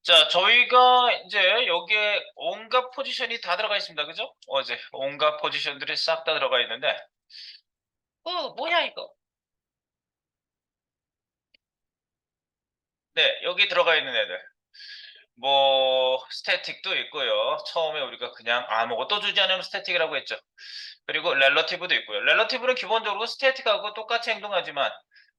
자, 저희가 이제 여기에 온갖 포지션이 다 들어가 있습니다. 그죠? 어제 온갖 포지션들이 싹 다 들어가 있는데, 뭐야 이거? 네, 여기 들어가 있는 애들. 뭐, 스태틱도 있고요. 처음에 우리가 그냥 아무것도 주지 않으면 스태틱이라고 했죠. 그리고 렐러티브도 있고요. 렐러티브는 기본적으로 스태틱하고 똑같이 행동하지만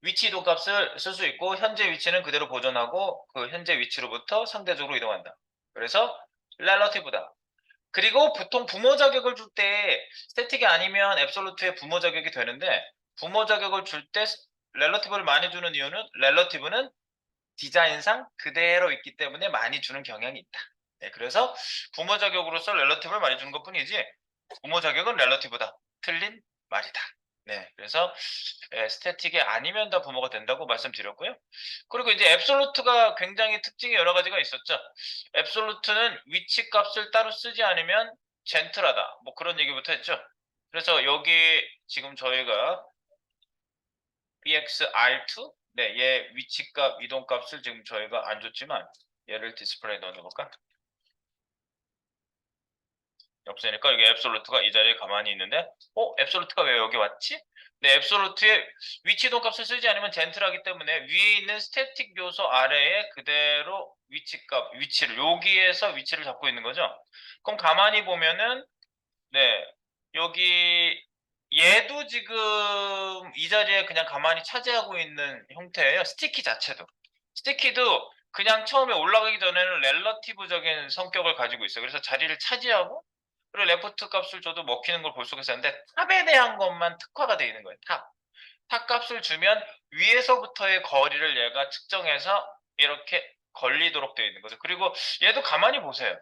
위치 이동 값을 쓸 수 있고 현재 위치는 그대로 보존하고 그 현재 위치로부터 상대적으로 이동한다. 그래서 렐러티브다. 그리고 보통 부모 자격을 줄 때 스태틱이 아니면 앱솔루트의 부모 자격이 되는데 부모 자격을 줄 때 렐러티브를 많이 주는 이유는 렐러티브는 디자인상 그대로 있기 때문에 많이 주는 경향이 있다. 네, 그래서 부모 자격으로서 렐러티브를 많이 주는 것뿐이지 부모 자격은 렐러티브다. 틀린 말이다. 네, 그래서 스태틱이 아니면 다 부모가 된다고 말씀드렸고요. 그리고 이제 앱솔루트가 굉장히 특징이 여러 가지가 있었죠. 앱솔루트는 위치 값을 따로 쓰지 않으면 젠틀하다. 뭐 그런 얘기부터 했죠. 그래서 여기 지금 저희가 bxr2 네, 얘 위치값, 이동값을 지금 저희가 안 줬지만 얘를 디스플레이 넣어볼까? 없으니까 여기 앱솔루트가 이 자리에 가만히 있는데 앱솔루트가 왜 여기 왔지? 네, 앱솔루트의 위치 이동값을 쓰지 않으면 젠틀하기 때문에 위에 있는 스태틱 요소 아래에 그대로 위치를 여기에서 위치를 잡고 있는 거죠. 그럼 가만히 보면은 네, 여기 얘도 지금 이 자리에 그냥 가만히 차지하고 있는 형태예요. 스티키 자체도. 스티키도 그냥 처음에 올라가기 전에는 렐러티브적인 성격을 가지고 있어요. 그래서 자리를 차지하고 그리고 레프트 값을 줘도 먹히는 걸 볼 수가 있었는데 탑에 대한 것만 특화가 되어 있는 거예요. 탑. 탑 값을 주면 위에서부터의 거리를 얘가 측정해서 이렇게 걸리도록 되어 있는 거죠. 그리고 얘도 가만히 보세요.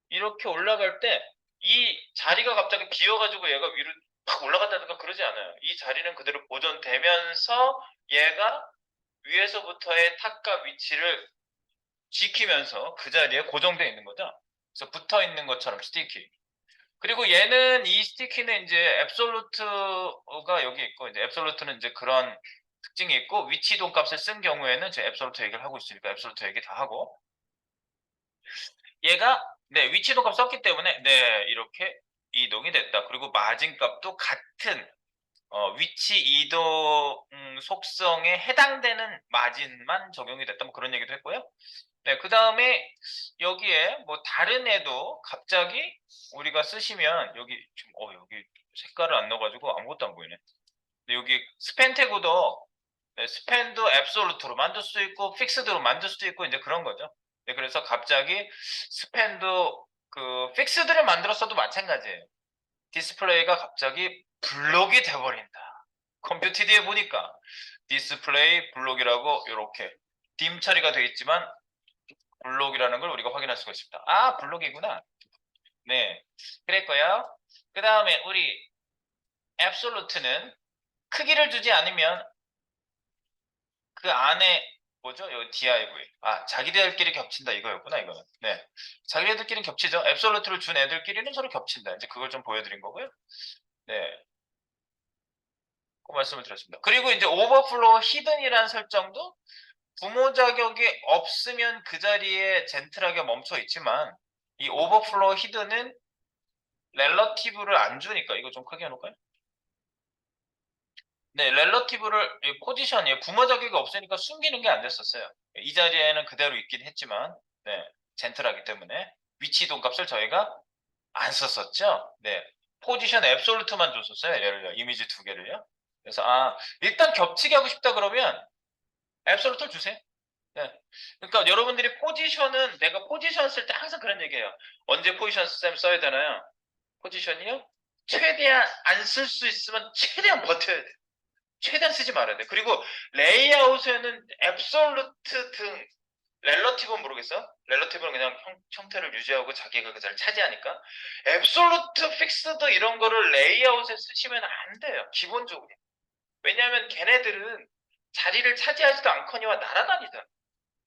이렇게 올라갈 때 이 자리가 갑자기 비어가지고 얘가 위로 팍 올라간다든가 그러지 않아요. 이 자리는 그대로 보존되면서 얘가 위에서부터의 탑값 위치를 지키면서 그 자리에 고정되어 있는 거죠. 그래서 붙어 있는 것처럼 스티키. 그리고 얘는 이 스티키는 이제 앱솔루트가 여기 있고 이제 앱솔루트는 이제 그런 특징이 있고 위치 이동 값을 쓴 경우에는 제 앱솔루트 얘기를 하고 있으니까 앱솔루트 얘기 다 하고 얘가 네, 위치 이동 값 썼기 때문에 네, 이렇게 이동이 됐다. 그리고 마진 값도 같은 위치 이동 속성에 해당되는 마진만 적용이 됐다. 뭐 그런 얘기도 했고요. 네, 그 다음에 여기에 뭐 다른 애도 갑자기 우리가 쓰시면 여기 지금 여기 색깔을 안 넣어가지고 아무것도 안 보이네. 근데 여기 스팬 태그도 네, 스팬도 앱솔루트로 만들 수도 있고 픽스드로 만들 수도 있고 이제 그런 거죠. 네, 그래서 갑자기 스팬도 그 픽스드를 만들었어도 마찬가지예요. 디스플레이가 갑자기 블록이 돼버린다. 컴퓨티드에 보니까 디스플레이 블록이라고 이렇게 딤 처리가 되어 있지만 블록이라는 걸 우리가 확인할 수가 있습니다. 아, 블록이구나. 네, 그랬고요. 그 다음에 우리 앱솔루트는 크기를 주지 않으면 그 안에 뭐죠? 여기 div. 아, 자기들끼리 겹친다 이거였구나, 이거는. 네. 자기들끼리는 겹치죠. 앱솔루트를 준 애들끼리는 서로 겹친다. 이제 그걸 좀 보여드린 거고요. 네. 그 말씀을 드렸습니다. 그리고 이제 오버플로우 히든이라는 설정도 부모 자격이 없으면 그 자리에 젠틀하게 멈춰 있지만 이 오버플로우 히든은 렐러티브를 안 주니까 이거 좀 크게 해놓을까요? 네, 렐러티브를 포지션이 부모 자격이 없으니까 숨기는 게 안 됐었어요. 이 자리에는 그대로 있긴 했지만 네, 젠틀하기 때문에 위치 이동 값을 저희가 안 썼었죠. 네, 포지션 앱솔루트만 줬었어요. 예를 들어 이미지 두 개를요. 그래서 일단 겹치게 하고 싶다 그러면 앱솔루트를 주세요. 네. 그러니까 여러분들이 포지션은 내가 포지션 쓸 때 항상 그런 얘기해요. 언제 포지션 쌤 써야 되나요? 포지션이요? 최대한 안 쓸 수 있으면 최대한 버텨야 돼. 최대한 쓰지 말아야 돼. 그리고 레이아웃에는 앱솔루트 등 렐러티브는 모르겠어? 렐러티브는 그냥 형태를 유지하고 자기가 그 자리를 차지하니까 앱솔루트 픽스드 이런 거를 레이아웃에 쓰시면 안 돼요. 기본적으로. 왜냐하면 걔네들은 자리를 차지하지도 않거니와 날아다니잖아.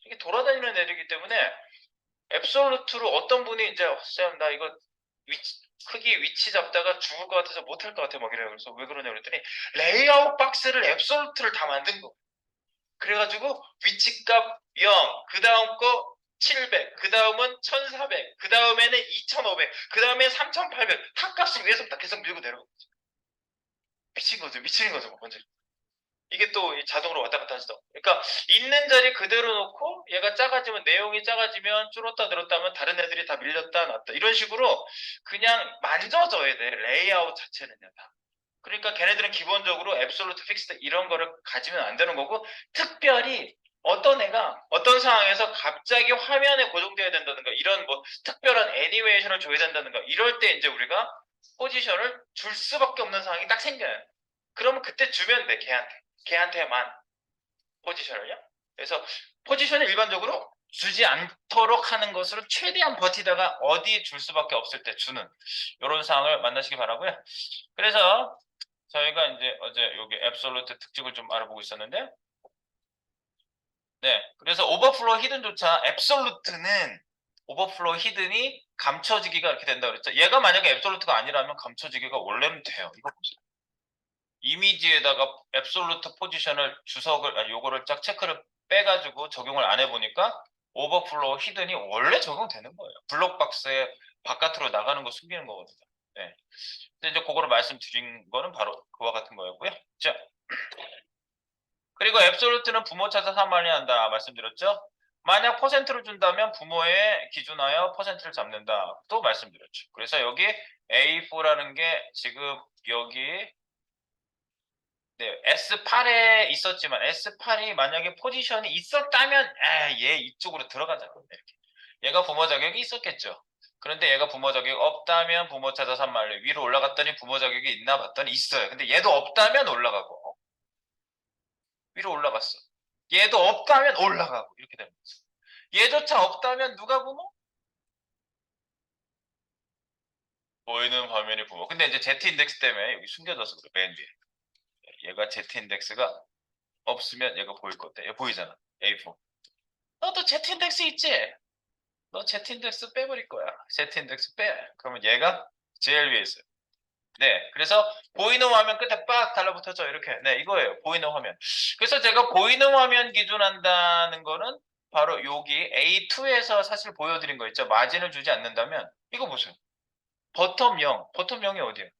이게 돌아다니는 애들이기 때문에 앱솔루트로 어떤 분이 이제 쌤 나 이거 크기 위치 잡다가 죽을 것 같아서 못할 것 같아 막 이래요. 그래서 왜 그러냐 그랬더니 레이아웃 박스를 앱솔루트를 다 만든 거. 그래가지고 위치값 0, 그 다음 거 700, 그 다음은 1400, 그 다음에는 2500, 그 다음에 3800. 탑값을 위해서부터 계속 밀고 내려가고 있어. 미친 거죠. 미치는 거죠. 뭐 먼저. 이게 또 자동으로 왔다 갔다 하시죠. 그러니까 있는 자리 그대로 놓고 얘가 작아지면 내용이 작아지면 줄었다 늘었다 하면 다른 애들이 다 밀렸다 놨다 이런 식으로 그냥 만져져야 돼. 레이아웃 자체는요 다. 그러니까 걔네들은 기본적으로 앱솔루트 픽스드 이런 거를 가지면 안 되는 거고 특별히 어떤 애가 어떤 상황에서 갑자기 화면에 고정돼야 된다든가 이런 뭐 특별한 애니메이션을 줘야 된다든가 이럴 때 이제 우리가 포지션을 줄 수밖에 없는 상황이 딱 생겨요. 그러면 그때 주면 돼 걔한테만 포지션을요. 그래서 포지션을 일반적으로 주지 않도록 하는 것으로 최대한 버티다가 어디 줄 수밖에 없을 때 주는 이런 상황을 만나시기 바라고요. 그래서 저희가 이제 어제 여기 앱솔루트 특징을 좀 알아보고 있었는데, 네, 그래서 오버플로우 히든조차 앱솔루트는 오버플로우 히든이 감춰지기가 이렇게 된다 그랬죠. 얘가 만약에 앱솔루트가 아니라면 감춰지기가 원래는 돼요. 이거 보세요. 이미지에다가 앱솔루트 포지션을 주석을 요거를 쫙 체크를 빼가지고 적용을 안 해보니까 오버플로우 히든이 원래 적용되는 거예요. 블록박스에 바깥으로 나가는 거 숨기는 거거든요. 네. 근데 이제 그거를 말씀드린 거는 바로 그와 같은 거였고요. 자, 그리고 앱솔루트는 부모 찾아 산만이 한다 말씀드렸죠. 만약 퍼센트를 준다면 부모에 기준하여 퍼센트를 잡는다 또 말씀드렸죠. 그래서 여기 A4라는 게 지금 여기 네, S8에 있었지만 S8이 만약에 포지션이 있었다면 얘 이쪽으로 들어가자. 이렇게. 얘가 부모 자격이 있었겠죠. 그런데 얘가 부모 자격이 없다면 부모 찾아 산만리 위로 올라갔더니 부모 자격이 있나 봤더니 있어요. 근데 얘도 없다면 올라가고 위로 올라갔어. 얘도 없다면 올라가고 이렇게 됩니다. 얘조차 없다면 누가 부모? 보이는 화면이 부모. 근데 이제 Z 인덱스 때문에 여기 숨겨져서 그래 맨 뒤에. 얘가 Z 인덱스가 없으면 얘가 보일 건데 얘 보이잖아. A4. 너도 Z 인덱스 있지? 너 Z 인덱스 빼버릴 거야. Z 인덱스 빼. 그러면 얘가 제일 위에 있어요. 네, 그래서 보이는 화면 끝에 빡 달라붙어져 이렇게. 네, 이거예요. 보이는 화면. 그래서 제가 보이는 화면 기준한다는 거는 바로 여기 A2에서 사실 보여드린 거 있죠. 마진을 주지 않는다면 이거 보세요. 버텀 0, 버텀 0이 어디예요?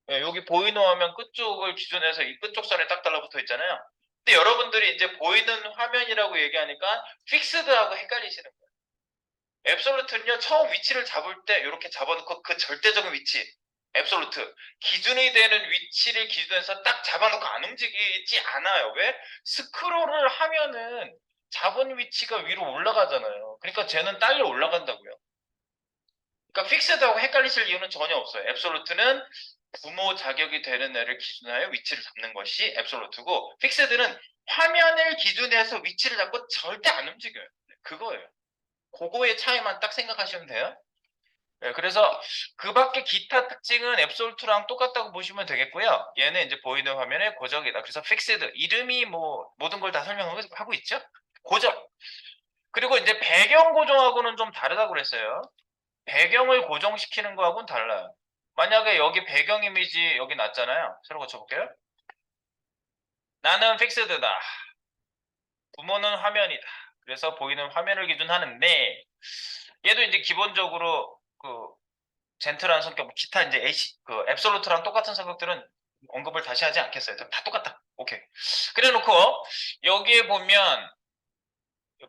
네, 여기 보이는 화면 끝쪽을 기준해서 이 끝쪽 선에 딱 달라붙어 있잖아요. 근데 여러분들이 이제 보이는 화면이라고 얘기하니까 픽스드하고 헷갈리시는 거예요. 앱솔루트는요, 처음 위치를 잡을 때 이렇게 잡아놓고 그 절대적인 위치, 앱솔루트, 기준이 되는 위치를 기준해서 딱 잡아놓고 안 움직이지 않아요. 왜? 스크롤을 하면은 잡은 위치가 위로 올라가잖아요. 그러니까 쟤는 딸려 올라간다고요. 그러니까 픽스드하고 헷갈리실 이유는 전혀 없어요. 앱솔루트는 부모 자격이 되는 애를 기준하여 위치를 잡는 것이 앱솔루트고, 픽스드는 화면을 기준해서 위치를 잡고 절대 안 움직여요. 그거예요. 그거의 차이만 딱 생각하시면 돼요. 네, 그래서 그 밖에 기타 특징은 앱솔트랑 똑같다고 보시면 되겠고요. 얘는 이제 보이는 화면의 고정이다. 그래서 픽스드 이름이 뭐 모든 걸 다 설명하고 있죠. 고정. 그리고 이제 배경 고정하고는 좀 다르다고 그랬어요. 배경을 고정시키는 거하고는 달라요. 만약에 여기 배경 이미지 여기 났잖아요. 새로 고쳐볼게요. 나는 픽스드다. 부모는 화면이다. 그래서 보이는 화면을 기준하는데 얘도 이제 기본적으로 그 젠틀한 성격, 뭐 기타 이제 그 앱솔루트랑 똑같은 성격들은 언급을 다시 하지 않겠어요. 다 똑같다. 오케이. 그래 놓고 여기에 보면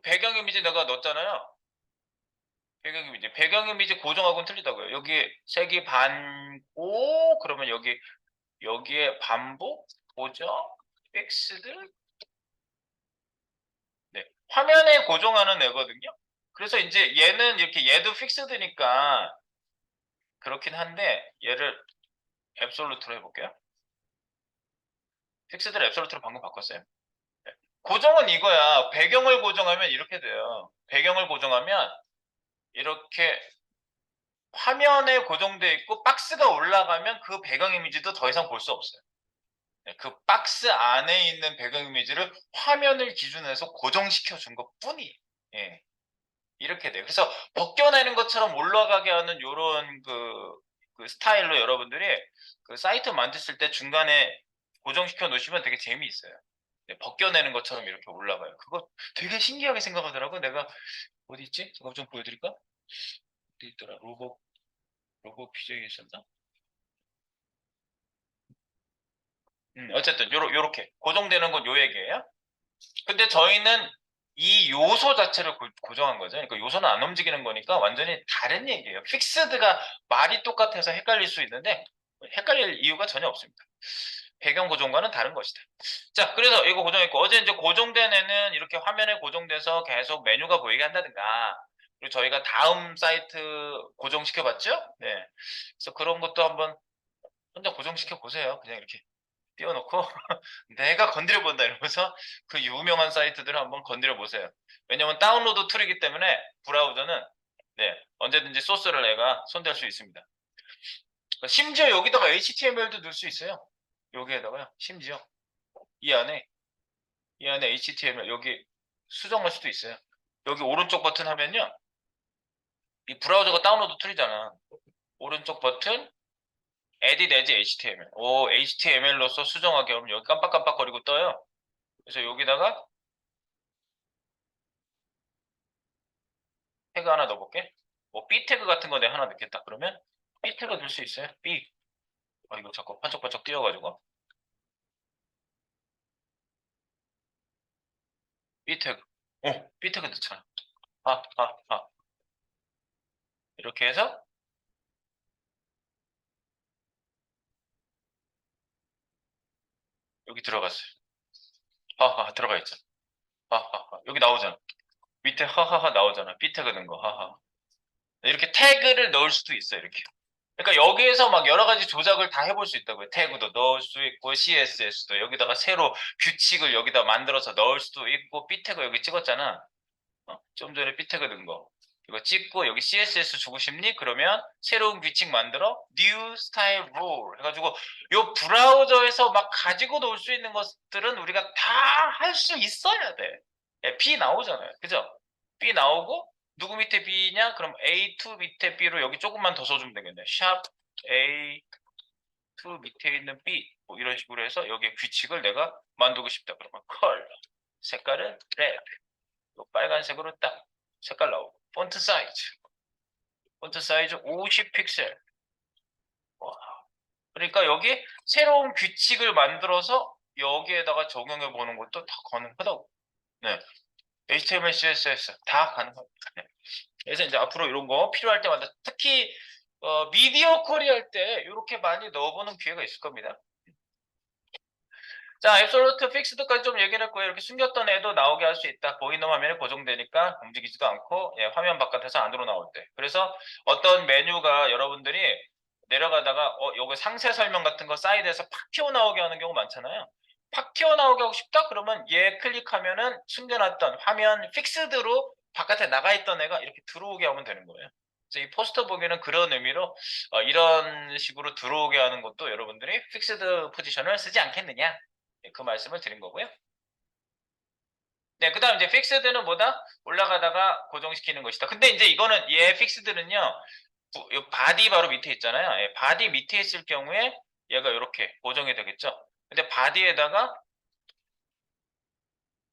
배경 이미지 내가 넣었잖아요. 배경 이미지 고정하고는 틀리다고요. 여기 색이 반고 그러면 여기에 반복 고정 픽스드 네. 화면에 고정하는 애거든요. 그래서 이제 얘는 이렇게 얘도 픽스드니까 그렇긴 한데 얘를 앱솔루트로 해볼게요. 픽스드를 앱솔루트로 방금 바꿨어요. 네. 고정은 이거야. 배경을 고정하면 이렇게 돼요. 배경을 고정하면 이렇게 화면에 고정돼 있고 박스가 올라가면 그 배경 이미지도 더 이상 볼 수 없어요. 네, 그 박스 안에 있는 배경 이미지를 화면을 기준해서 고정시켜 준 것 뿐이 예, 이렇게 돼요. 그래서 벗겨내는 것처럼 올라가게 하는 이런 그 스타일로 여러분들이 그 사이트 만드실 때 중간에 고정시켜 놓으시면 되게 재미있어요. 벗겨내는 것처럼 이렇게 올라가요. 그거 되게 신기하게 생각하더라고. 내가 어디 있지? 저거 좀 보여드릴까? 어디 있더라? 로봇 PJ에 있었나? 어쨌든 요렇게 고정되는 건 요 얘기예요. 근데 저희는 이 요소 자체를 고정한 거죠. 그러니까 요소는 안 움직이는 거니까 완전히 다른 얘기예요. 픽스드가 말이 똑같아서 헷갈릴 수 있는데 헷갈릴 이유가 전혀 없습니다. 배경 고정과는 다른 것이다. 자, 그래서 이거 고정했고 어제 이제 고정된 애는 이렇게 화면에 고정돼서 계속 메뉴가 보이게 한다든가 그리고 저희가 다음 사이트 고정시켜 봤죠? 네. 그래서 그런 것도 한번 혼자 고정시켜 보세요. 그냥 이렇게 띄워놓고 내가 건드려 본다 이러면서 그 유명한 사이트들을 한번 건드려 보세요. 왜냐면 다운로드 툴이기 때문에 브라우저는 언제든지 소스를 내가 손댈 수 있습니다. 심지어 여기다가 HTML도 넣을 수 있어요. 여기에다가요. 심지어 이 안에 HTML 여기 수정할 수도 있어요. 여기 오른쪽 버튼 하면요. 이 브라우저가 다운로드 툴이잖아. 오른쪽 버튼 Edit as HTML. HTML로서 수정하게 하면 여기 깜빡깜빡거리고 떠요. 그래서 여기다가 태그 하나 넣어볼게. B 태그 같은 거 내가 하나 넣겠다. 그러면 B 태그 넣을 수 있어요. B. 이거 자꾸 반짝반짝 띄어가지고. B 태그. B 태그 넣잖아. 이렇게 해서 여기 들어갔어요. 들어가 있죠. 여기 나오잖아. 밑에 하하하 나오잖아. B 태그 넣은 거. 하하. 이렇게 태그를 넣을 수도 있어요. 이렇게. 그러니까 여기에서 막 여러 가지 조작을 다 해볼 수 있다고요. 태그도 넣을 수 있고 CSS도 여기다가 새로 규칙을 여기다 만들어서 넣을 수도 있고 B 태그 여기 찍었잖아. 좀 전에 B 태그 넣은 거. 이거 찍고 여기 CSS 주고 싶니? 그러면 새로운 규칙 만들어 New Style Rule 해가지고 요 브라우저에서 막 가지고 놓을 수 있는 것들은 우리가 다 할 수 있어야 돼. B 나오잖아요. 그죠? B 나오고 누구 밑에 B냐? 그럼 A2 밑에 B로 여기 조금만 더 써주면 되겠네. 샵 A2 밑에 있는 B 뭐 이런 식으로 해서 여기에 규칙을 내가 만들고 싶다. 그러면 컬러 색깔은 레드 빨간색으로 딱 색깔 나오고 폰트 사이즈 50 픽셀. 그러니까 여기 새로운 규칙을 만들어서 여기에다가 적용해 보는 것도 다 가능하다고. 네. HTML, CSS 다 가능합니다. 네. 그래서 이제 앞으로 이런 거 필요할 때마다 특히 미디어 쿼리 할 때 이렇게 많이 넣어보는 기회가 있을 겁니다. 자, 앱솔루트 픽스드까지 좀 얘기를 했고요. 이렇게 숨겼던 애도 나오게 할 수 있다. 보이는 화면에 고정되니까 움직이지도 않고 화면 바깥에서 안으로 나올 때. 그래서 어떤 메뉴가 여러분들이 내려가다가 요거 상세 설명 같은 거 사이드에서 팍 튀어나오게 하는 경우 많잖아요. 팍 튀어나오게 하고 싶다? 그러면 얘 클릭하면은 숨겨놨던 화면 픽스드로 바깥에 나가 있던 애가 이렇게 들어오게 하면 되는 거예요. 그래서 이 포스터 보기는 그런 의미로 이런 식으로 들어오게 하는 것도 여러분들이 픽스드 포지션을 쓰지 않겠느냐. 그 말씀을 드린 거고요. 네, 그 다음 이제 픽스드는 뭐다? 올라가다가 고정시키는 것이다. 근데 이제 이거는 얘 픽스드는요, 요 바디 바로 밑에 있잖아요. 예, 바디 밑에 있을 경우에 얘가 이렇게 고정이 되겠죠. 근데 바디에다가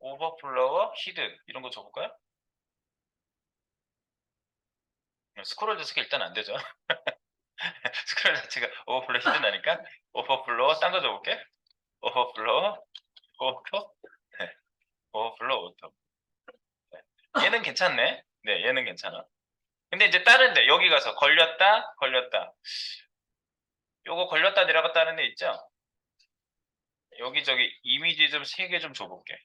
오버플로어, 히든 이런 거 줘볼까요? 스크롤 자체가 일단 안 되죠. 스크롤 자체가 오버플로어 히든 하니까 오버플로어 딴 거 줘볼게. 오버플로어 오토 네, 오버플로어 오토. 네. 얘는 괜찮네. 네, 얘는 괜찮아. 근데 이제 다른데 여기 가서 걸렸다. 요거 걸렸다 내려갔다 하는 데 있죠? 여기저기 이미지 좀 3개 좀 줘볼게.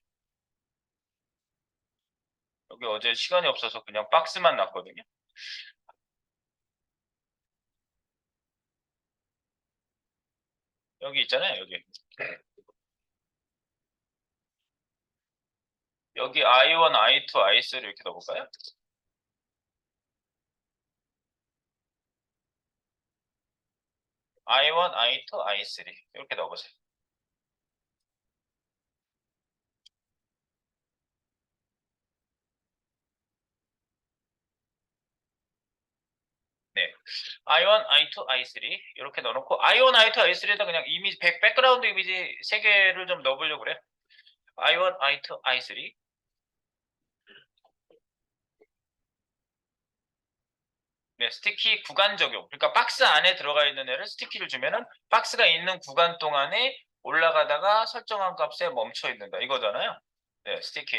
여기 어제 시간이 없어서 그냥 박스만 놨거든요. 여기 있잖아요. 여기 I1, I2, I3 이렇게 넣어볼까요? I1, I2, I3 이렇게 넣어보세요. 네, I1, I2, I3 이렇게 넣어놓고 I1, I2, I3에다 그냥 이미지 백그라운드 이미지 3개를 좀 넣어보려고 그래. I1, I2, I3. 네, 스티키 구간 적용. 그러니까 박스 안에 들어가 있는 애를 스티키를 주면은 박스가 있는 구간 동안에 올라가다가 설정한 값에 멈춰 있는다. 이거잖아요. 네, 스티키.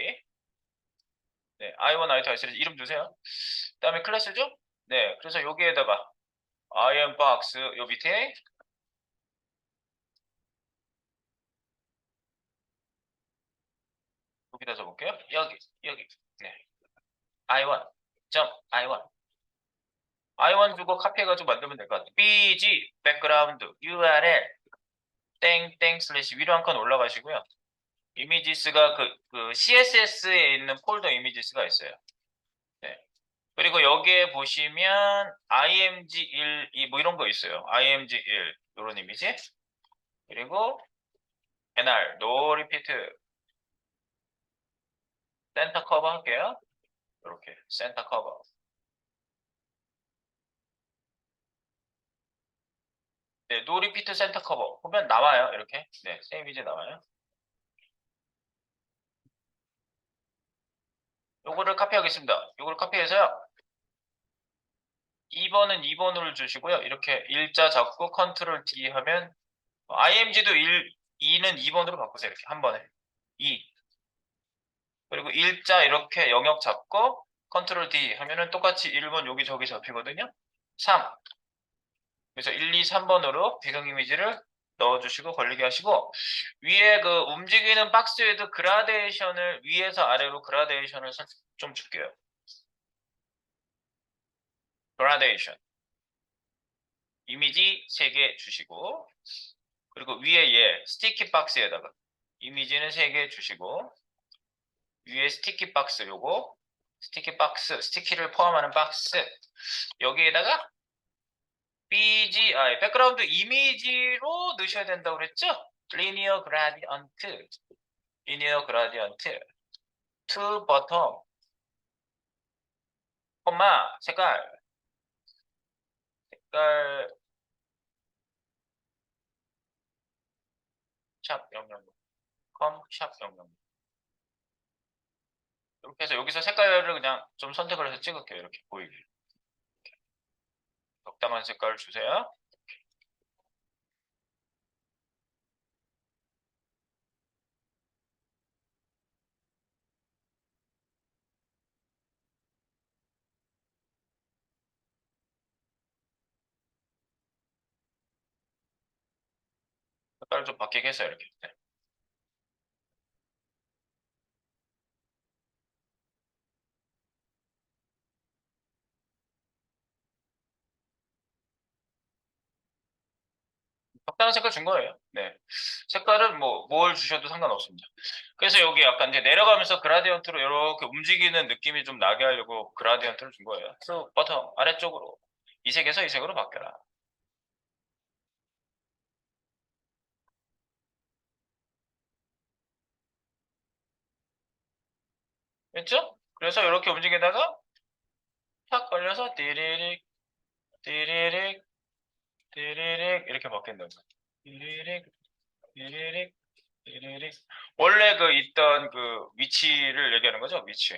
네, I1, I2, I3 이름 주세요. 그다음에 클래스죠? 네, 그래서 여기에다가 IMBox 요 밑에 여기다 적을게요. 여기. 네, I1. 점 I1. I1 주고 카피해가지고 만들면 될 것 같아요. BG 백그라운드 URL 땡땡 슬래시 위로 한 칸 올라가시고요. 이미지스가 그 CSS에 있는 폴더 이미지스가 있어요. 네. 그리고 여기에 보시면 img1 뭐 이런 거 있어요. img1 이런 이미지. 그리고 nr no repeat 센터 커버 할게요. 이렇게 센터 커버. 네, no repeat 센터 커버 보면 나와요. 이렇게. 네, 세임 이제 나와요. 요거를 카피하겠습니다. 요거를 카피해서요. 2번은 2번으로 주시고요. 이렇게 일자 잡고 컨트롤 D 하면 img도 2는 2번으로 바꾸세요. 이렇게 한 번에 2. 그리고 일자 이렇게 영역 잡고 컨트롤 D 하면은 똑같이 1번 여기저기 잡히거든요. 3. 그래서 1, 2, 3번으로 배경 이미지를 넣어주시고 걸리게 하시고 위에 그 움직이는 박스에도 그라데이션을 위에서 아래로 그라데이션을 좀 줄게요. 그라데이션 이미지 3개 주시고 그리고 위에 얘 스티키 박스에다가 이미지는 3개 주시고 위에 스티키 박스 요거 스티키 박스 스티키를 포함하는 박스 여기에다가 BGI 백그라운드 이미지로 넣으셔야 된다고 그랬죠? 리니어 그라디언트 리니어 그라디언트 to bottom 콤마 색깔 샵 000 샵 000 이렇게 해서 여기서 색깔을 그냥 좀 선택을 해서 찍을게요. 이렇게 보이게 적당한 색깔을 주세요. 색깔을 좀 바뀌게 해서 이렇게 네. 적당한 색깔 준 거예요. 네. 색깔은 뭘 주셔도 상관없습니다. 그래서 여기 약간 이제 내려가면서 그라디언트로 이렇게 움직이는 느낌이 좀 나게 하려고 그라디언트를 준 거예요. 그래서 버튼 아래쪽으로 이 색에서 이 색으로 바뀌어라. 됐죠? 그래서 이렇게 움직이다가 탁 걸려서 띠리릭 띠리릭 띠리릭 이렇게 바뀐다고. 띠리릭 띠리릭 띠리릭 원래 그 있던 그 위치를 얘기하는 거죠? 위치.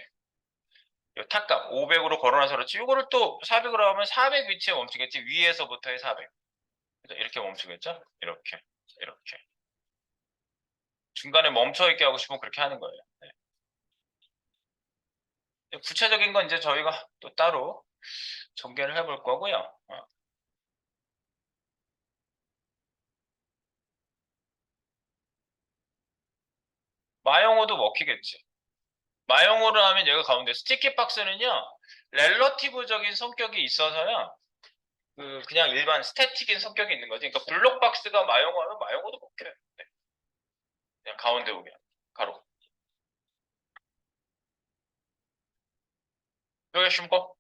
요 탁값 500으로 걸어놔서 그렇지. 이거를 또 400으로 하면 400 위치에 멈추겠지. 위에서부터의 400. 이렇게 멈추겠죠? 이렇게. 중간에 멈춰 있게 하고 싶으면 그렇게 하는 거예요. 네. 구체적인 건 이제 저희가 또 따로 전개를 해볼 거고요. 마용어도 먹히겠지. 마용어를 하면 얘가 가운데 스티키 박스는요. 렐러티브적인 성격이 있어서요. 그냥 일반 스태틱인 성격이 있는 거지. 그러니까 블록 박스가 마용어면 마용어도 먹혀요. 네. 그냥 가운데 오면 가로. 여기 심고.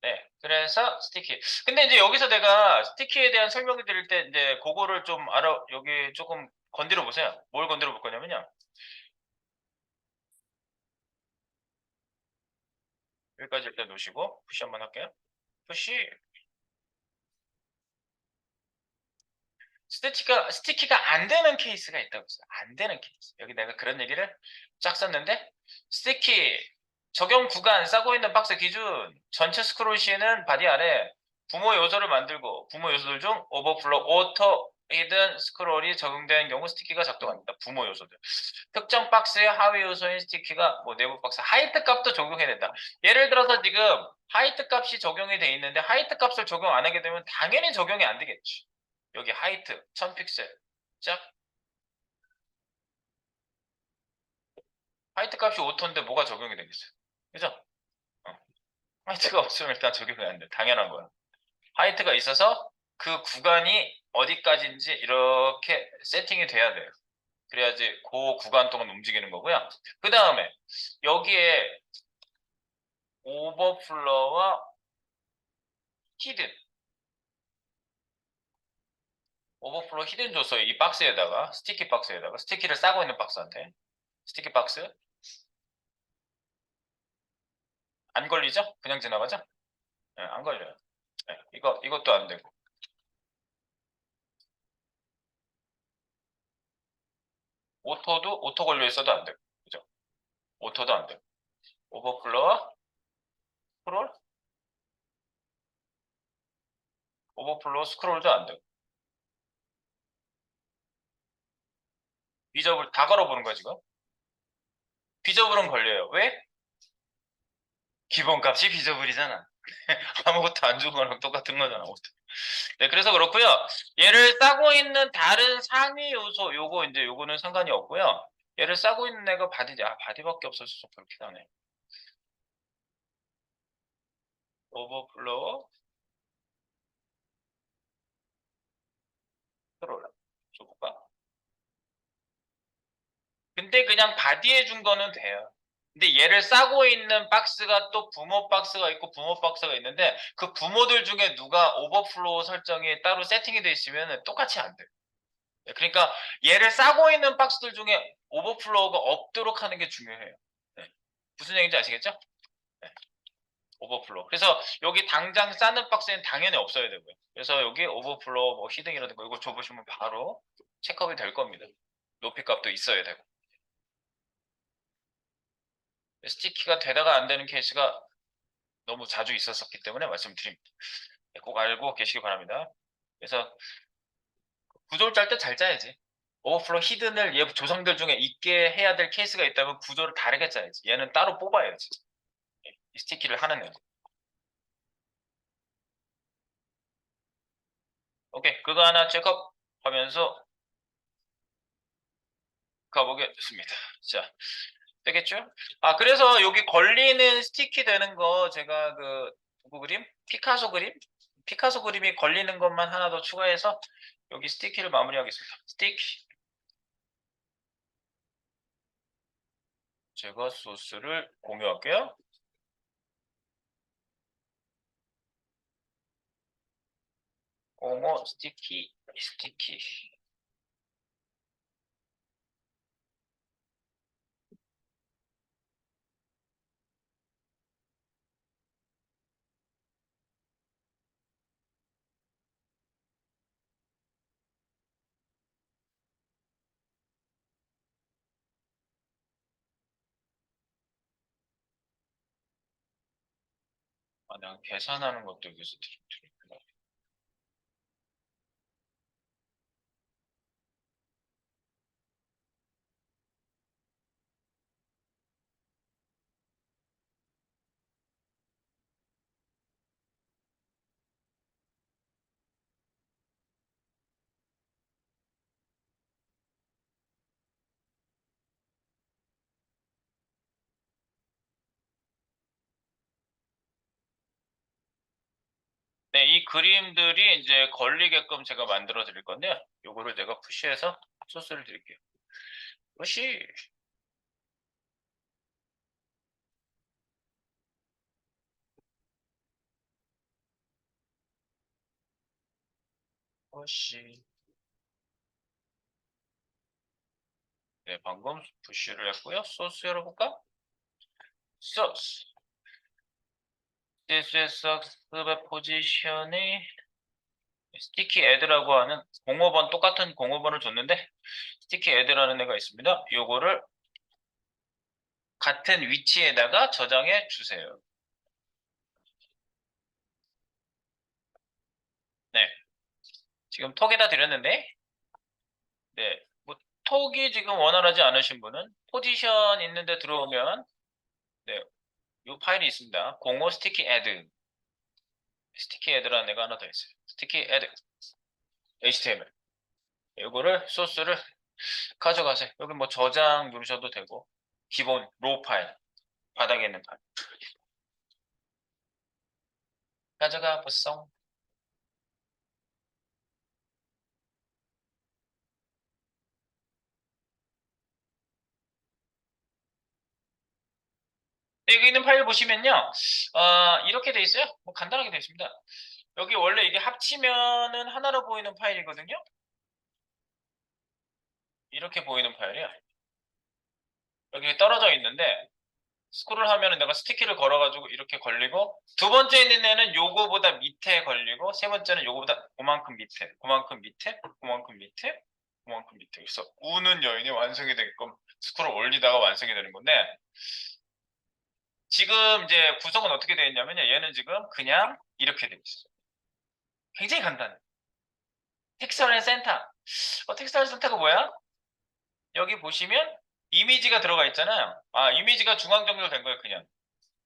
네. 그래서 스티키. 근데 이제 여기서 내가 스티키에 대한 설명을 드릴 때 이제 그거를 좀 여기 조금 건드려 보세요. 뭘 건드려 볼 거냐면요. 여기까지 일단 놓으시고 푸시 한번 할게요. 푸시. 스티키가 안 되는 케이스가 있다고 했어요. 안 되는 케이스. 여기 내가 그런 얘기를 쫙 썼는데, 스티키 적용 구간 싸고 있는 박스 기준 전체 스크롤 시에는 바디 아래 부모 요소를 만들고 부모 요소들 중 오버플로 오토 히든 스크롤이 적용되는 경우 스티키가 작동합니다. 부모 요소들. 특정 박스의 하위 요소인 스티키가 뭐 내부 박스 하이트 값도 적용해야 된다. 예를 들어서 지금 하이트 값이 적용이 돼 있는데 하이트 값을 적용 안 하게 되면 당연히 적용이 안 되겠지. 여기 하이트 1000픽셀 짝 하이트 값이 5톤인데 뭐가 적용이 되겠어요? 그죠? 어. 하이트가 없으면 일단 적용이 안 돼. 당연한 거야. 하이트가 있어서 그 구간이 어디까지인지 이렇게 세팅이 돼야 돼요. 그래야지 그 구간 동안 움직이는 거고요. 그 다음에 여기에 오버플러와 히든 오버플로 히든 줬어요. 이 박스에다가 스티키 박스에다가 스티키를 싸고 있는 박스한테 스티키 박스 안 걸리죠? 그냥 지나가죠? 네, 안 걸려요. 네, 이것도 안 되고 오토 걸려 있어도 안 되고 그죠? 오토도 안 되고 오버플로와 스크롤 오버플로 스크롤도 안 되고 비저블 다 걸어보는 거야 지금. 비저블은 걸려요. 왜? 기본값이 비저블이잖아. 아무것도 안 주고 거랑 똑같은 거잖아. 네, 그래서 그렇고요. 얘를 싸고 있는 다른 상위 요소, 요거는 상관이 없고요. 얘를 싸고 있는 애가 바디밖에 없어서 좀 그렇긴 하네. 오버플로어, 스크롤. 줘볼까? 근데 그냥 바디에 준 거는 돼요. 근데 얘를 싸고 있는 박스가 또 부모 박스가 있고 부모 박스가 있는데 그 부모들 중에 누가 오버플로우 설정이 따로 세팅이 돼 있으면 똑같이 안 돼요. 네, 그러니까 얘를 싸고 있는 박스들 중에 오버플로우가 없도록 하는 게 중요해요. 네. 무슨 얘기인지 아시겠죠? 네. 오버플로우. 그래서 여기 당장 싸는 박스에는 당연히 없어야 되고요. 그래서 여기 오버플로우, 뭐 히딩이라든가 이거 줘보시면 바로 체크업이 될 겁니다. 높이 값도 있어야 되고. 스티키가 되다가 안 되는 케이스가 너무 자주 있었기 때문에 말씀드립니다. 네, 꼭 알고 계시기 바랍니다. 그래서 구조를 짤 때 잘 짜야지. 오버플로 히든을 얘 조성들 중에 있게 해야 될 케이스가 있다면 구조를 다르게 짜야지. 얘는 따로 뽑아야지. 이 스티키를 하는 애. 오케이. 그거 하나 체크하면서 가보겠습니다. 자, 되겠죠? 아, 그래서 여기 걸리는 스티키 되는 거 제가 그 누구 그림? 피카소 그림? 피카소 그림이 걸리는 것만 하나 더 추가해서 여기 스티키를 마무리하겠습니다. 스티키. 제가 소스를 공유할게요. 공호 스티키. 아, 내가 계산하는 것도 여기서 드릴게요. 네, 이 그림들이 이제 걸리게끔 제가 만들어 드릴 건데요. 요거를 내가 푸시해서 소스를 드릴게요. 푸시. 푸시. 네, 방금 푸시를 했고요. 소스 열어볼까? 소스. CSS 학습의 포지션이 스티키 애드라고 하는 05번 똑같은 05번을 줬는데 스티키 애드라는 애가 있습니다. 요거를 같은 위치에다가 저장해 주세요. 네. 지금 톡에다 드렸는데 네. 뭐 톡이 지금 원활하지 않으신 분은 포지션 있는데 들어오면 네. 요 파일이 있습니다. 05 스티키 애드. 스티키 애드라는 애가 하나 더 있어요. 스티키 애드. HTML. 이거를 소스를 가져가세요. 여기 뭐 저장 누르셔도 되고 기본 로 파일 바닥에 있는 파일 가져가 보성. 여기 있는 파일 보시면요, 이렇게 돼 있어요. 뭐 간단하게 되어 있습니다. 여기 원래 이게 합치면은 하나로 보이는 파일이거든요. 이렇게 보이는 파일이야. 여기 떨어져 있는데 스크롤 하면은 내가 스티키를 걸어가지고 이렇게 걸리고 두 번째 있는 애는 요거보다 밑에 걸리고 세 번째는 요거보다 그만큼 밑에, 그만큼 밑에, 그만큼 밑에, 그만큼 밑에. 그래서 우는 여인이 완성이 되게끔 스크롤 올리다가 완성이 되는 건데 지금 이제 구성은 어떻게 되어 있냐면요. 얘는 지금 그냥 이렇게 되어 있어요. 굉장히 간단해. 텍스처 센터. 텍스처 센터가 뭐야? 여기 보시면 이미지가 들어가 있잖아요. 이미지가 중앙 정렬된 거예요, 그냥.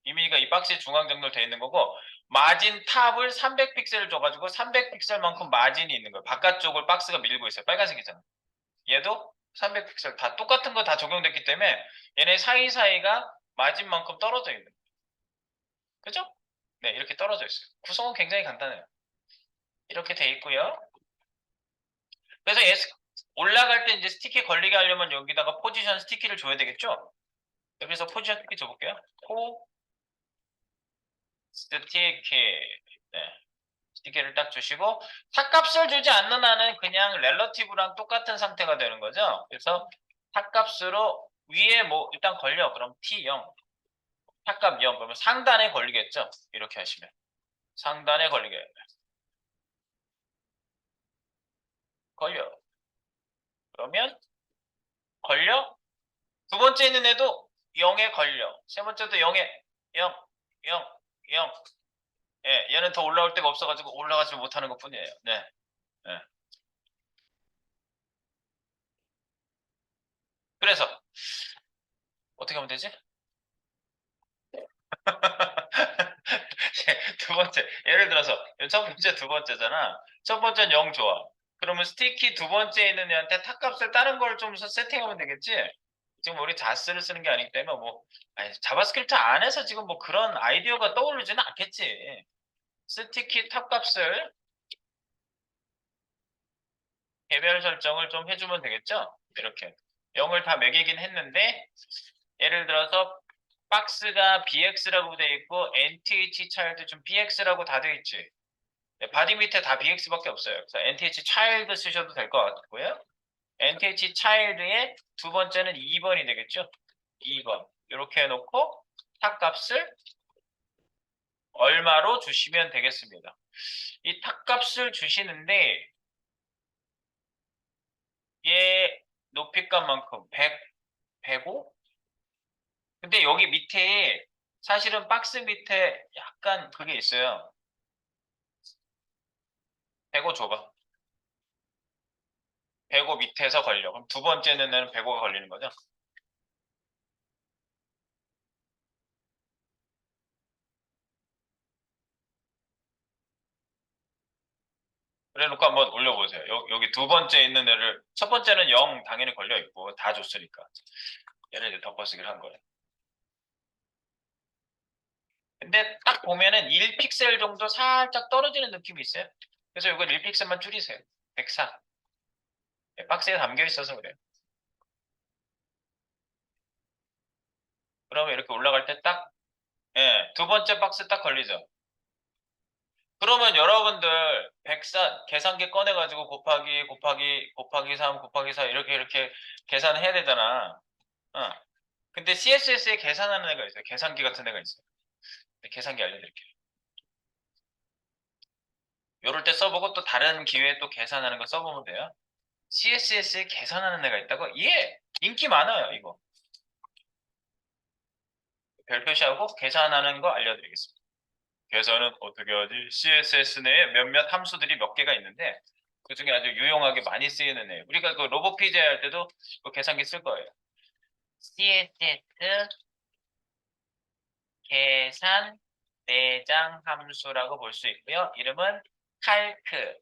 이미지가 이 박스에 중앙 정렬되어 있는 거고 마진 탑을 300픽셀 줘가지고 300픽셀만큼 마진이 있는 거예요. 바깥쪽을 박스가 밀고 있어요. 빨간색이잖아. 얘도 300픽셀 다 똑같은 거 다 적용됐기 때문에 얘네 사이사이가 마진만큼 떨어져 있는 거예요. 그죠? 네, 이렇게 떨어져 있어요. 구성은 굉장히 간단해요. 이렇게 돼 있고요. 그래서 올라갈 때 이제 스티키 걸리게 하려면 여기다가 포지션 스티키를 줘야 되겠죠? 여기서 포지션 스티키 줘볼게요. 스티키. 네. 스티키를 딱 주시고 탑값을 주지 않는 한은 그냥 렐러티브랑 똑같은 상태가 되는 거죠. 그래서 탑값으로 위에 뭐 일단 걸려. 그럼 T0. 탑값 0. 그러면 상단에 걸리겠죠. 이렇게 하시면. 상단에 걸리게. 걸려. 그러면 걸려. 두 번째 있는 애도 0에 걸려. 세 번째도 0에 0, 0, 0. 예, 얘는 더 올라올 데가 없어가지고 올라가지 못하는 것 뿐이에요. 네. 네. 그래서 어떻게 하면 되지? 두 번째, 예를 들어서 첫 번째, 두 번째잖아. 첫 번째는 0 좋아. 그러면 스티키 두 번째 있는 애한테 탑값을 다른 걸 좀 세팅하면 되겠지? 지금 우리 자스를 쓰는 게 아니기 때문에 뭐 자바스크립트 안에서 지금 뭐 그런 아이디어가 떠오르지는 않겠지. 스티키 탑값을 개별 설정을 좀 해주면 되겠죠? 이렇게 0을 다 매기긴 했는데 예를 들어서 박스가 bx라고 돼 있고 nth 차일드 좀 bx라고 다 돼 있지. 네, 바디 밑에 다 bx밖에 없어요. 그래서 nth 차일드 쓰셔도 될 것 같고요. nth 차일드의 두 번째는 2번이 되겠죠. 2번 이렇게 해놓고 탑값을 얼마로 주시면 되겠습니다. 이 탑값을 주시는데 얘 높이값만큼 100, 105? 근데 여기 밑에 사실은 박스 밑에 약간 그게 있어요. 105 줘봐. 105 밑에서 걸려. 그럼 두 번째는 105가 걸리는 거죠. 그래 놓고 한번 올려보세요. 여기 두 번째 있는 애를 첫 번째는 0 당연히 걸려 있고 다 줬으니까 얘를 이제 덮어쓰기를 한 거예요. 근데 딱 보면은 1픽셀 정도 살짝 떨어지는 느낌이 있어요. 그래서 이걸 1픽셀만 줄이세요. 104. 박스에 담겨 있어서 그래요. 그러면 이렇게 올라갈 때 딱, 예, 두 번째 박스 딱 걸리죠. 그러면 여러분들 104 계산기 꺼내가지고 곱하기 3 곱하기 4 이렇게 계산을 해야 되잖아. 어. 근데 CSS에 계산하는 애가 있어요. 계산기 같은 애가 있어요. 계산기 알려드릴게요. 요럴 때 써보고 또 다른 기회에 또 계산하는 거 써보면 돼요. CSS에 계산하는 애가 있다고? 예! 인기 많아요, 이거. 별 표시하고 계산하는 거 알려드리겠습니다. 계산은 어떻게 하지? CSS 내에 몇몇 함수들이 몇 개가 있는데 그 중에 아주 유용하게 많이 쓰이는 애. 우리가 그 로봇 PJ 할 때도 그 계산기 쓸 거예요. CSS 계산 내장 함수라고 볼 수 있고요. 이름은 calc,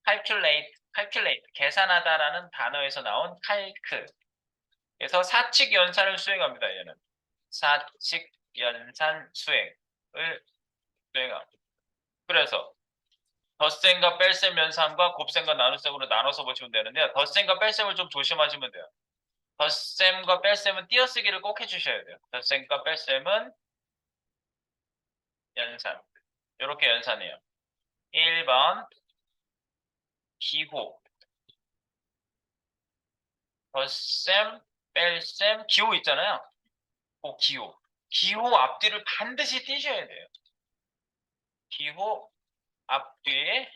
calculate, 계산하다라는 단어에서 나온 calc. 그래서 사칙 연산을 수행합니다. 얘는 사칙 연산 수행을 수행합니다. 그래서 덧셈과 뺄셈 연산과 곱셈과 나눗셈으로 나눠서 보시면 되는데요. 덧셈과 뺄셈을 좀 조심하시면 돼요. 덧셈과 뺄셈은 띄어쓰기를 꼭 해주셔야 돼요. 덧셈과 뺄셈은 연산. 이렇게 연산해요. 1번 기호. 덧셈, 뺄셈, 기호 있잖아요. 그 기호. 기호 앞뒤를 반드시 띄셔야 돼요. 기호 앞뒤에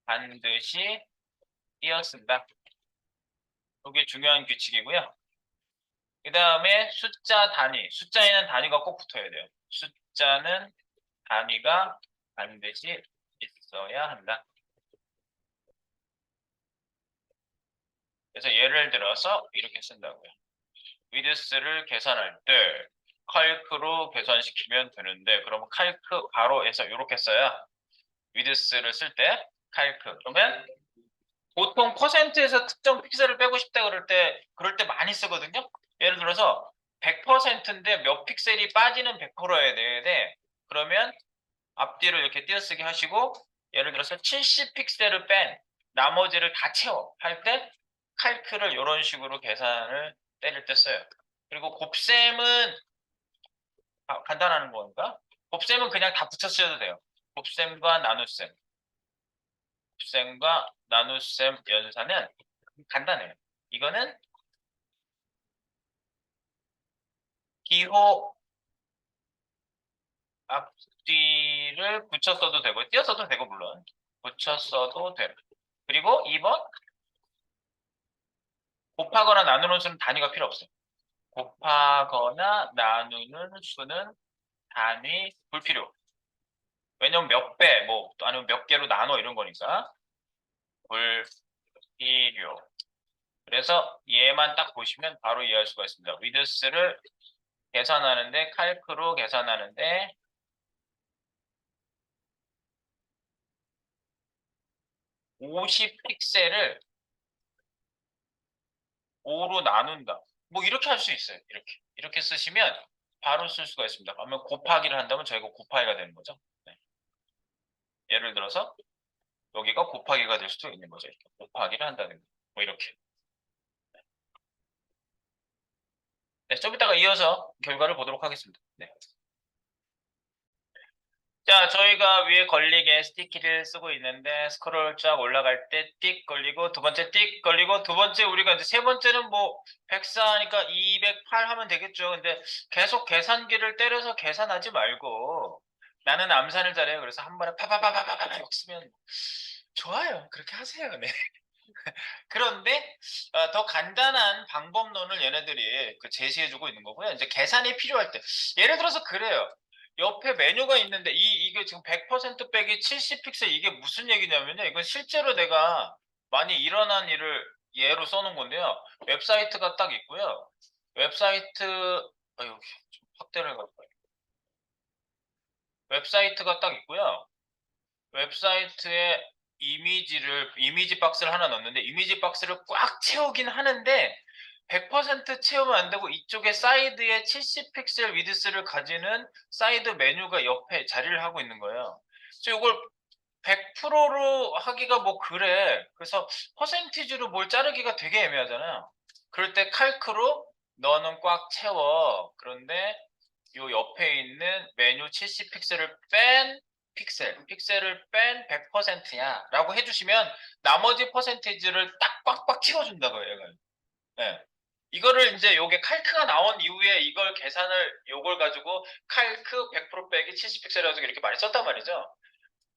반드시 띄었습니다. 이게 중요한 규칙이고요. 그 다음에 숫자 단위. 숫자에는 단위가 꼭 붙어야 돼요. 숫자는 단위가 반드시 있어야 한다. 그래서 예를 들어서 이렇게 쓴다고요. 위드스를 계산할 때 칼크로 계산시키면 되는데 그러면 칼크 가로에서 이렇게 써야 위드스를 쓸 때 칼크. 그러면 보통 퍼센트에서 특정 픽셀을 빼고 싶다 그럴 때 많이 쓰거든요. 예를 들어서 100%인데 몇 픽셀이 빠지는 100%여야 돼. 그러면 앞뒤로 이렇게 띄어쓰기 하시고 예를 들어서 70픽셀을 뺀 나머지를 다 채워 할 때 칼크를 이런 식으로 계산을 때릴 때 써요. 그리고 곱셈은 간단한 거니까 곱셈은 그냥 다 붙여 쓰셔도 돼요. 곱셈과 나눗셈. 곱셈과 나눗셈 연산은 간단해요. 이거는 기호 앞뒤를 붙여 써도 되고 띄어 써도 되고 물론 붙여 써도 돼요. 그리고 2번 곱하거나 나누는 수는 단위가 필요 없어요. 곱하거나 나누는 수는 단위 불필요. 왜냐면 몇 배, 뭐 아니면 몇 개로 나눠 이런 거니까 불필요. 그래서 얘만 딱 보시면 바로 이해할 수가 있습니다. 위드스를 계산하는데 칼크로 계산하는데 50픽셀을 5로 나눈다. 뭐 이렇게 할 수 있어요. 이렇게 쓰시면 바로 쓸 수가 있습니다. 그러면 곱하기를 한다면 저희가 곱하기가 되는 거죠. 네. 예를 들어서 여기가 곱하기가 될 수도 있는 거죠. 이렇게 곱하기를 한다든가 뭐 이렇게. 네, 좀 이따가 이어서 결과를 보도록 하겠습니다. 네. 자, 저희가 위에 걸리게 스티키를 쓰고 있는데 스크롤 쫙 올라갈 때 띡 걸리고 두 번째 띡 걸리고 두 번째 우리가 이제 세 번째는 뭐 104니까 208 하면 되겠죠. 근데 계속 계산기를 때려서 계산하지 말고 나는 암산을 잘해요. 그래서 한 번에 파파파파파파 쓰면 좋아요. 그렇게 하세요. 네. 그런데 더 간단한 방법론을 얘네들이 그 제시해주고 있는 거고요. 이제 계산이 필요할 때 예를 들어서 그래요. 옆에 메뉴가 있는데 이게 지금 100% 빼기 70픽셀 이게 무슨 얘기냐면요. 이건 실제로 내가 많이 일어난 일을 예로 써놓은 건데요. 웹사이트가 딱 있고요. 웹사이트 좀 확대를 해볼까요? 웹사이트가 딱 있고요. 웹사이트에 이미지 박스를 하나 넣는데 이미지 박스를 꽉 채우긴 하는데 100% 채우면 안 되고 이쪽에 사이드에 70픽셀 위드스를 가지는 사이드 메뉴가 옆에 자리를 하고 있는 거예요. 그래서 이걸 100%로 하기가 뭐 그래. 그래서 퍼센티지로 뭘 자르기가 되게 애매하잖아요. 그럴 때 칼크로 너는 꽉 채워. 그런데 요 옆에 있는 메뉴 70픽셀을 뺀 픽셀을 뺀 100%야 라고 해주시면 나머지 퍼센테이지를 딱 꽉꽉 채워준다고요 얘가. 네. 이거를 이제 요게 칼크가 나온 이후에 이걸 계산을 요걸 가지고 칼크 100% 빼기 70픽셀 가지고 이렇게 많이 썼단 말이죠.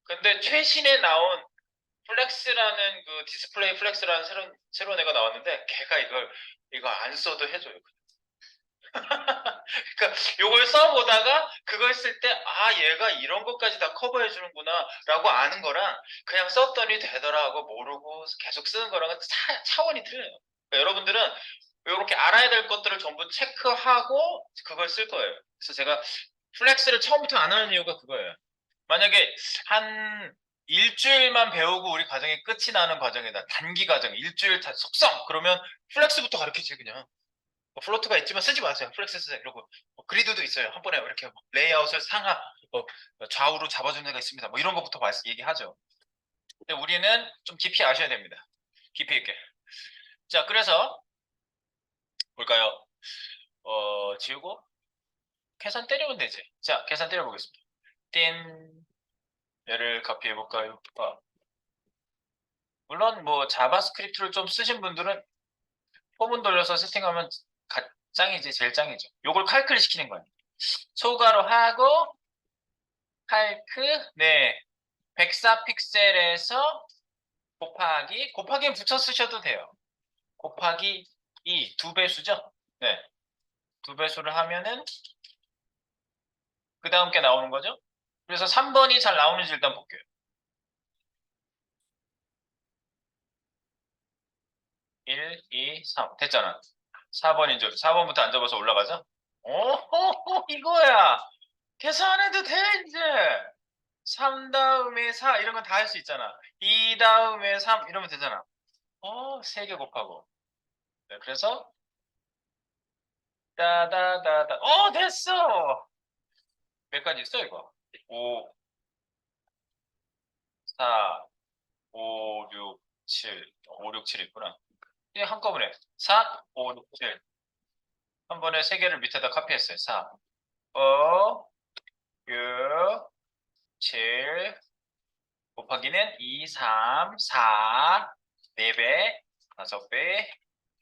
근데 최신에 나온 플렉스라는 그 디스플레이 플렉스라는 새로운 애가 나왔는데 걔가 이거 안 써도 해줘요. 그러니까 요걸 써보다가 그걸 쓸 때 아 얘가 이런 것까지 다 커버해 주는구나 라고 아는 거랑 그냥 썼더니 되더라 하고 모르고 계속 쓰는 거랑은 차원이 틀려요. 그러니까 여러분들은 이렇게 알아야 될 것들을 전부 체크하고 그걸 쓸 거예요. 그래서 제가 플렉스를 처음부터 안 하는 이유가 그거예요. 만약에 한 일주일만 배우고 우리 과정이 끝이 나는 과정이다. 단기 과정, 일주일 속성 그러면 플렉스부터 가르치지 그냥. 플로트가 있지만 쓰지 마세요. 플렉스 쓰세요. 이러고 그리드도 있어요. 한 번에 이렇게 레이아웃을 상하 좌우로 잡아주는 애가 있습니다. 뭐 이런 것부터 얘기하죠. 근데 우리는 좀 깊이 아셔야 됩니다. 깊이 있게. 자, 그래서 볼까요? 지우고 계산 때리면 되지. 자, 계산 때려보겠습니다. 띵. 얘를 카피해 볼까요? 물론 뭐 자바스크립트를 좀 쓰신 분들은 포문 돌려서 세팅하면 짱이지, 제일 짱이죠. 요걸 칼클 시키는 거예요. 초과로 하고 칼크, 네, 104픽셀에서 곱하기는 붙여 쓰셔도 돼요. 곱하기 2, 두 배수죠? 네, 두 배수를 하면은 그 다음 게 나오는 거죠? 그래서 3번이 잘 나오는지 일단 볼게요. 1, 2, 3 됐잖아. 4번인 줄. 4번부터 안 잡아서 올라가죠? 오호호 이거야. 계산 안 해도 돼 이제. 3 다음에 4 이런 건 다 할 수 있잖아. 2 다음에 3 이러면 되잖아. 3개 곱하고. 네, 그래서 따다다다. 됐어. 몇 가지 있어 이거? 5, 4, 5, 6, 7. 5, 6, 7 있구나. 이게 한꺼번에 4, 5, 6, 7. 한 번에 3개를 밑에다 카피했어요. 4, 5, 6, 7 곱하기는 2, 3, 4, 4배, 5배,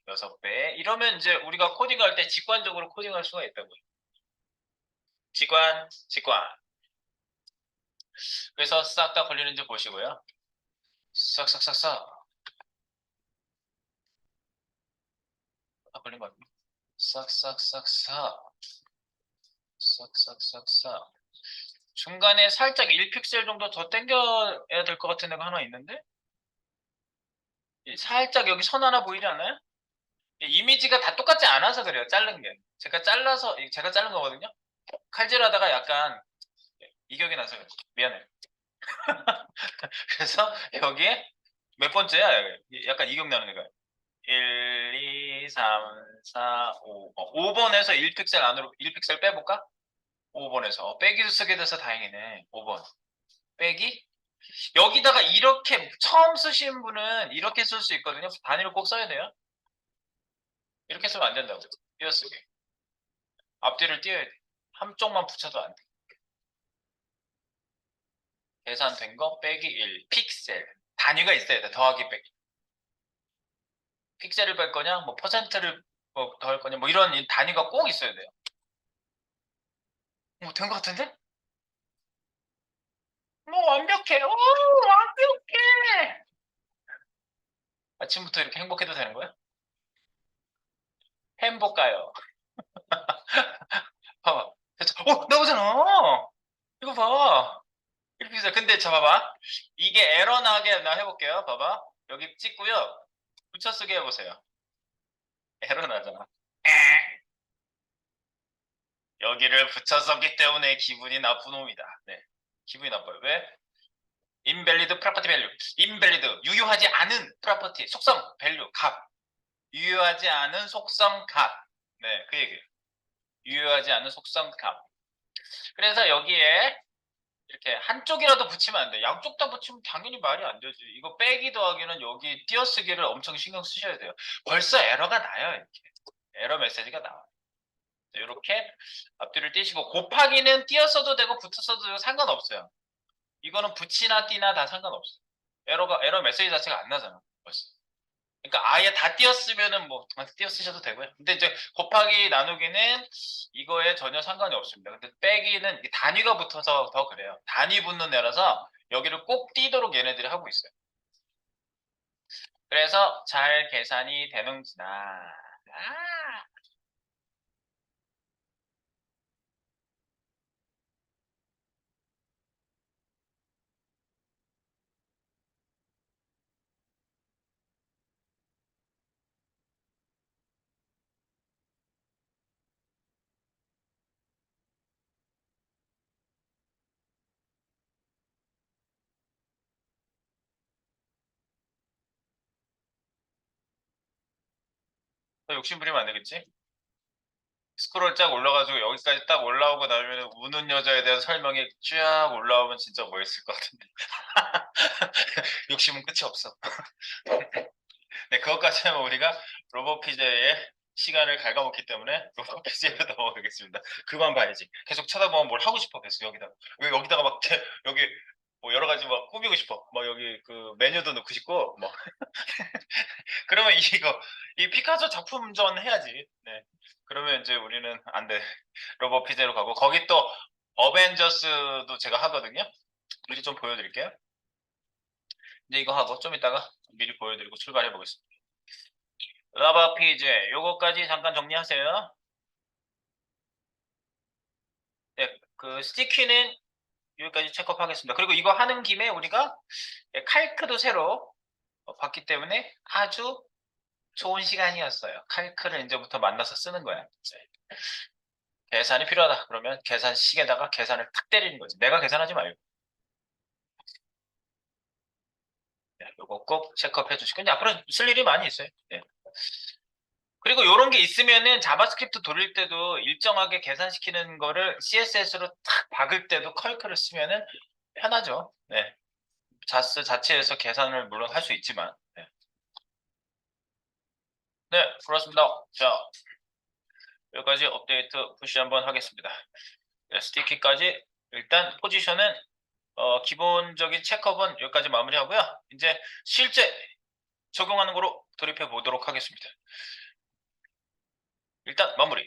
6배. 이러면 이제 우리가 코딩할 때 직관적으로 코딩할 수가 있다고요. 직관. 그래서 싹 다 걸리는지 보시고요. 싹싹싹싹. 다 걸린 거 같아요. 싹싹싹싹. 싹싹싹싹. 중간에 살짝 1픽셀 정도 더 당겨야 될 것 같은 애가 하나 있는데? 살짝 여기 선 하나 보이지 않아요? 이미지가 다 똑같지 않아서 그래요. 자른 게. 제가 자른 거거든요. 칼질하다가 약간 이격이 나서 그래요. 미안해요. 그래서 여기에 몇 번째야? 약간 이격 나는 애가. 1, 2, 3, 4, 5. 5번에서 1픽셀 안으로 1픽셀 빼볼까? 5번에서. 빼기도 쓰게 돼서 다행이네. 5번. 빼기? 여기다가 이렇게 처음 쓰신 분은 이렇게 쓸 수 있거든요. 단위를 꼭 써야 돼요. 이렇게 쓰면 안 된다고. 띄어쓰기. 앞뒤를 띄어야 돼. 한쪽만 붙여도 안 돼. 계산된 거 빼기 1. 픽셀. 단위가 있어야 돼. 더하기 빼기. 픽셀을 뺄 거냐? 뭐 퍼센트를 뭐 더할 거냐? 뭐 이런 단위가 꼭 있어야 돼요. 된 거 같은데? 뭐 완벽해. 오, 완벽해. 아침부터 이렇게 행복해도 되는 거야? 행복가요. 봐봐. 됐죠? 나오잖아. 이거 봐. 이렇게 해서 근데 저 봐봐. 이게 에러 나게 나 해볼게요. 봐봐. 여기 찍고요. 붙여쓰기 해보세요. 에러 나잖아. 여기를 붙여쓰기 때문에 기분이 나쁜 놈이다. 네. 기분이 나빠요. 왜? invalid property value. invalid. 유효하지 않은 property. 속성 value. 값. 유효하지 않은 속성 값. 네. 그 얘기예요. 유효하지 않은 속성 값. 그래서 여기에 이렇게 한쪽이라도 붙이면 안 돼. 양쪽 다 붙이면 당연히 말이 안 되지. 이거 빼기 더하기는 여기 띄어쓰기를 엄청 신경 쓰셔야 돼요. 벌써 에러가 나요. 이렇게. 에러 메시지가 나와요. 이렇게 앞뒤를 띄시고 곱하기는 띄어써도 되고 붙었어도 되고 상관없어요. 이거는 붙이나 띄나 다 상관없어요. 에러 메시지 자체가 안 나잖아. 벌써. 그러니까 아예 다 띄었으면은 뭐 띄어 쓰셔도 되고요. 근데 이제 곱하기 나누기는 이거에 전혀 상관이 없습니다. 근데 빼기는 이 단위가 붙어서 더 그래요. 단위 붙는 애라서 여기를 꼭 띄도록 얘네들이 하고 있어요. 그래서 잘 계산이 되는구나. 아, 너 욕심 부리면 안 되겠지? 스크롤 쫙 올라가지고 여기까지 딱 올라오고 나면 우는 여자에 대한 설명이 쫙 올라오면 진짜 멋있을 것 같은데. 욕심은 끝이 없어. 네, 그것까지 하면 우리가 로봇 피제의 시간을 갉아먹기 때문에 로봇 피제로 넘어가겠습니다. 그만 봐야지. 계속 쳐다보면 뭘 하고 싶어. 계속 여기다가. 왜 여기다가 막 여기 뭐 여러 가지 막 꾸미고 싶어. 뭐 여기 그 메뉴도 넣고 싶고 뭐 그러면 이거 이 피카소 작품전 해야지. 네. 그러면 이제 우리는 안 돼. 로봇 피제로 가고 거기 또 어벤져스도 제가 하거든요. 미리 좀 보여드릴게요. 이제 이거 하고 좀 이따가 미리 보여드리고 출발해 보겠습니다. 라바 피제 요거까지 잠깐 정리하세요. 네, 그 스티키는 여기까지 체크하겠습니다. 그리고 이거 하는 김에 우리가 칼크도 새로 봤기 때문에 아주 좋은 시간이었어요. 칼크를 이제부터 만나서 쓰는 거야. 네. 계산이 필요하다. 그러면 계산식에다가 계산을 탁 때리는 거지. 내가 계산하지 말고. 네, 요거 꼭 체크해 주시고. 근데 앞으로 쓸 일이 많이 있어요. 네. 그리고 이런 게 있으면은 자바스크립트 돌릴 때도 일정하게 계산시키는 거를 CSS로 탁 박을 때도 컬크를 쓰면은 편하죠. 네. 자스 자체에서 계산을 물론 할 수 있지만. 네. 네, 그렇습니다. 자, 여기까지 업데이트 푸시 한번 하겠습니다. 네, 스티키까지 일단 포지션은 기본적인 체크업은 여기까지 마무리하고요. 이제 실제 적용하는 거로 돌입해 보도록 하겠습니다. 일단 마무리.